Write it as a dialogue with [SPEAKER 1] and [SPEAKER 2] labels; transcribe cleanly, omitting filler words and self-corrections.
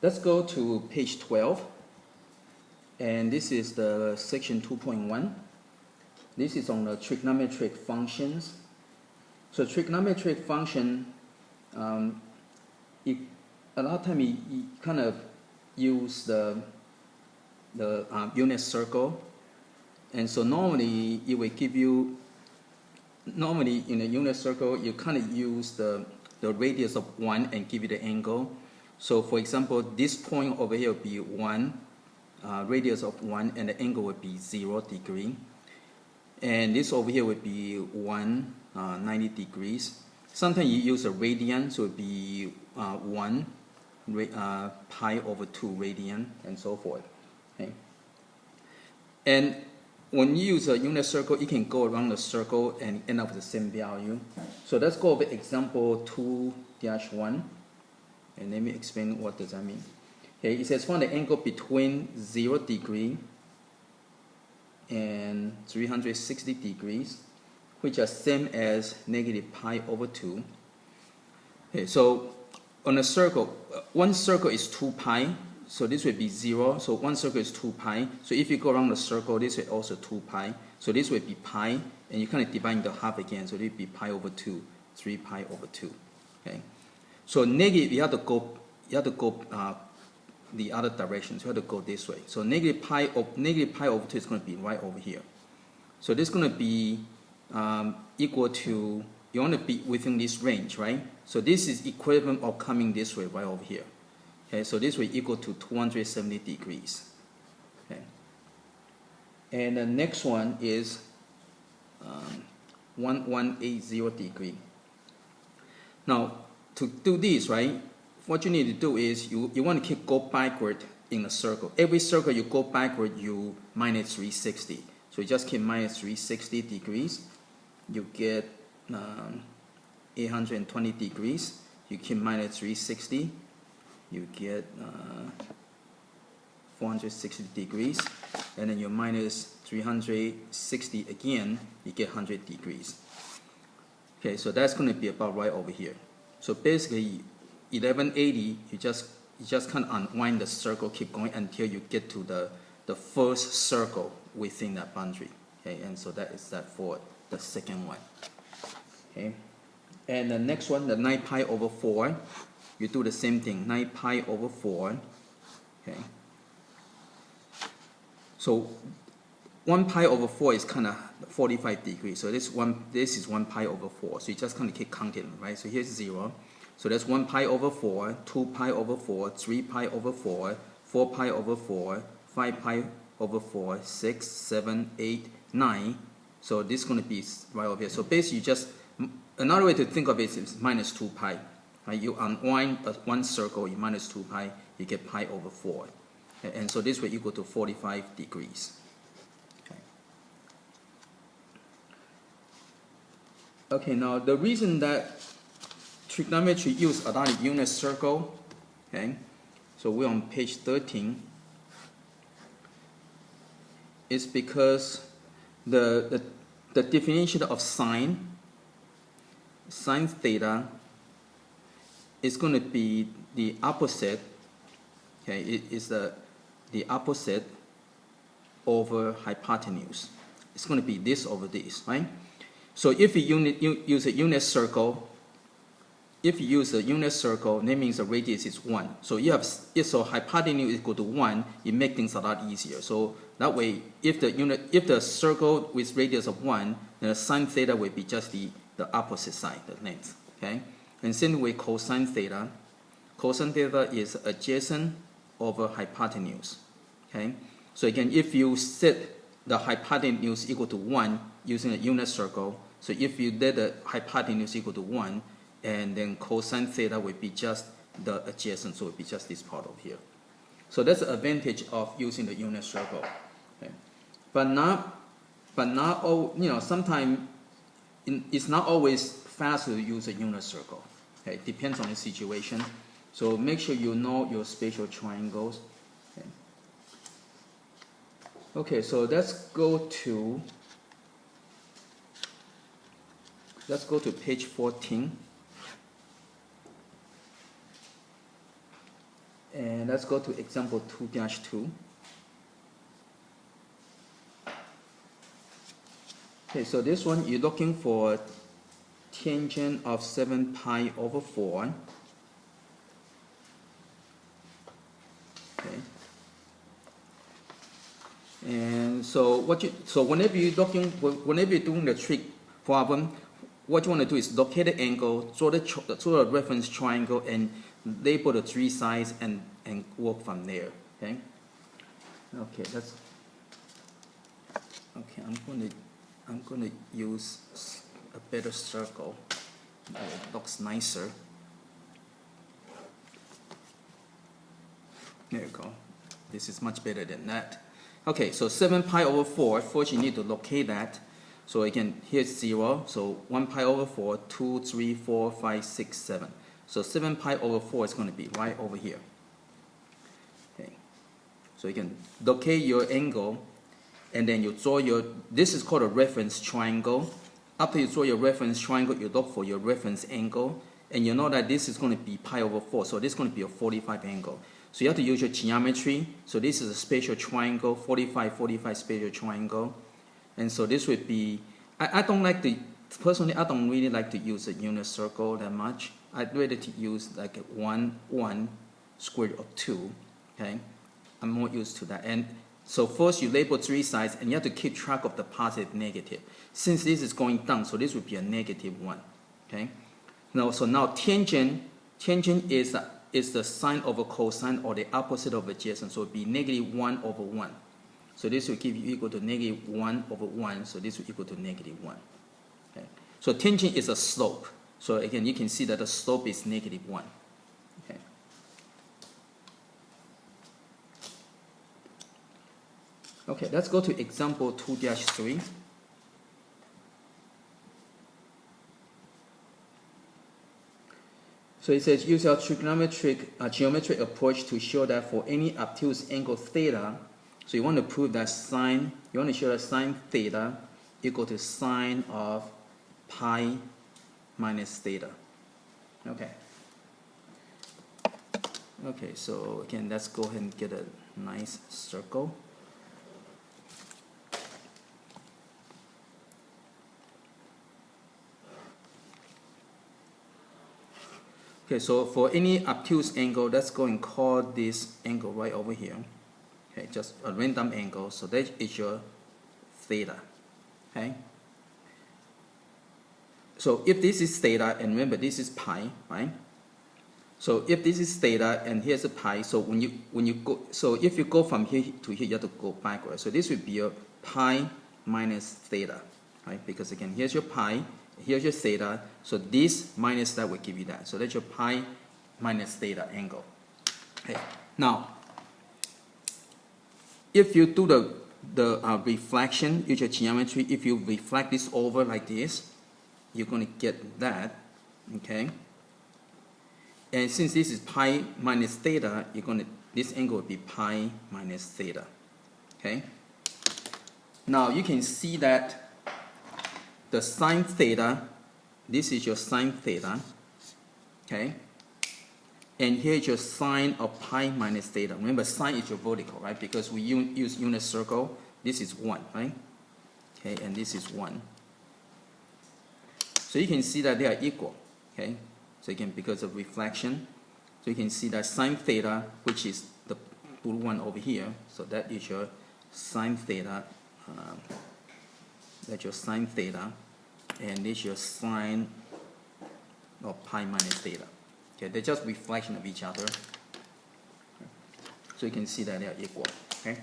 [SPEAKER 1] let's go to page 12, and this is the section 2.1. This is on the trigonometric functions. So trigonometric function, a lot of time you kind of use the unit circle, and so normally it will give you, normally in a unit circle you kind of use the radius of 1 and give you the angle. So for example, this point over here would be 1, radius of 1, and the angle would be 0 degree. And this over here would be 90 degrees. Sometimes you use a radian, so it would be 1 pi over 2 radian, and so forth. Okay. And when you use a unit circle, you can go around the circle and end up with the same value. So let's go over example 2-1, and let me explain what does that mean. Okay, it says find the angle between 0 degree and 360 degrees, which are same as negative pi over 2. Okay, so on a circle, one circle is 2 pi, so this would be 0. So one circle is 2 pi. So if you go around the circle, this would also 2 pi. So this would be pi, and you kind of divide into half again. So it would be pi over 2, 3 pi over 2. Okay. So negative, you have to go the other direction. So you have to go this way. So negative pi over 2 is going to be right over here. So this is going to be equal to, you want to be within this range, right? So this is equivalent of coming this way right over here. Okay, so this will equal to 270 degrees. Okay. And the next one is 1180 degree. Now, to do this, right, what you need to do is you want to keep go backward in a circle. Every circle you go backward, you minus 360. So you just keep minus 360 degrees. You get 820 degrees. You keep minus 360. You get 460 degrees. And then you minus 360 again, you get 100 degrees. Okay, so that's going to be about right over here. So basically, 1180, you just kind of unwind the circle, keep going until you get to the first circle within that boundary. Okay, and so that is that for the second one. Okay, and the next one, the 9 pi over 4, you do the same thing, 9 pi over 4. Okay, so 1 pi over 4 is kind of 45 degrees. So this is 1 pi over 4. So you just kind of keep counting, right? So here's 0. So that's 1 pi over 4, 2 pi over 4, 3 pi over 4, 4 pi over 4, 5 pi over 4, 6, 7, 8, 9. So this is going to be right over here. So basically, another way to think of it is minus 2 pi. Right? You unwind one circle, you minus 2 pi, you get pi over 4. And so this will equal to 45 degrees. Okay, now the reason that trigonometry use a lot of unit circle, okay, so we're on page 13, is because the definition of sine theta is going to be the opposite, okay, it is the opposite over hypotenuse. It's going to be this over this, right? So if you use a unit circle, that means the radius is 1. So so hypotenuse is equal to 1, it makes things a lot easier. So that way, if the circle with radius of 1, then the sine theta will be just the opposite side, the length. Okay? And same way cosine theta. Cosine theta is adjacent over hypotenuse. Okay? So again, if you set the hypotenuse equal to 1 using a unit circle, so if you did the hypotenuse equal to 1, and then cosine theta would be just the adjacent, so it would be just this part over here. So that's the advantage of using the unit circle. Okay. But not all, sometimes it's not always fast to use a unit circle. Okay, it depends on the situation. So make sure you know your spatial triangles. Okay, so let's go to page 14. And let's go to example 2-2. Okay, so this one you're looking for tangent of 7 pi over 4. Okay. And so whenever you're doing the trig problem, what you want to do is locate the angle, draw the reference triangle, and label the 3 sides and work from there. Okay. Okay, I'm gonna use a better circle. It looks nicer. There you go. This is much better than that. Okay, so 7 pi over 4. First, you need to locate that. So again, here's 0. So 1 pi over 4, 2, 3, 4, 5, 6, 7. So 7 pi over 4 is going to be right over here. Okay. So you can locate your angle, and then you draw this is called a reference triangle. After you draw your reference triangle, you look for your reference angle, and you know that this is going to be pi over 4, so this is going to be a 45 angle. So you have to use your geometry. So this is a spatial triangle, 45, 45 spatial triangle. And so this would be, personally, I don't really like to use a unit circle that much. I'd rather to use like a 1, 1, square root of 2, okay? I'm more used to that. And so first you label 3 sides, and you have to keep track of the positive, negative. Since this is going down, so this would be a -1, okay? Now tangent is the sine over cosine, or the opposite of adjacent, so it would be -1 over 1. So this will give you equal to -1 over 1, so this will equal to -1. Okay? So tangent is a slope. So again, you can see that the slope is -1. Okay. Okay, let's go to example 2-3. So it says, use a geometric approach to show that for any obtuse angle theta, so you want to prove that you want to show that sine theta equal to sine of pi minus theta. Okay. Okay, so again, let's go ahead and get a nice circle. Okay, so for any obtuse angle, let's go and call this angle right over here. Okay, just a random angle, so that is your theta. Okay. So if this is theta, and remember this is pi, right? So if this is theta and here's a pi, so when you go, so if you go from here to here, you have to go backwards. So this would be a pi minus theta, right? Because again, here's your pi, here's your theta, so this minus that will give you that. So that's your pi minus theta angle. Okay. Now, if you do the reflection, use your geometry, if you reflect this over like this, you're going to get that, okay? And since this is pi minus theta, this angle will be pi minus theta, okay? Now you can see that the sine theta, this is your sine theta, okay? And here's your sine of pi minus theta. Remember, sine is your vertical, right? Because we use unit circle. This is 1, right? Okay, and this is 1. So you can see that they are equal, okay? So again, because of reflection, so you can see that sine theta, which is the blue one over here, so that is your sine theta. That's your sine theta, and this is your sine of pi minus theta. Okay, they're just reflection of each other. So you can see that they are equal. Okay.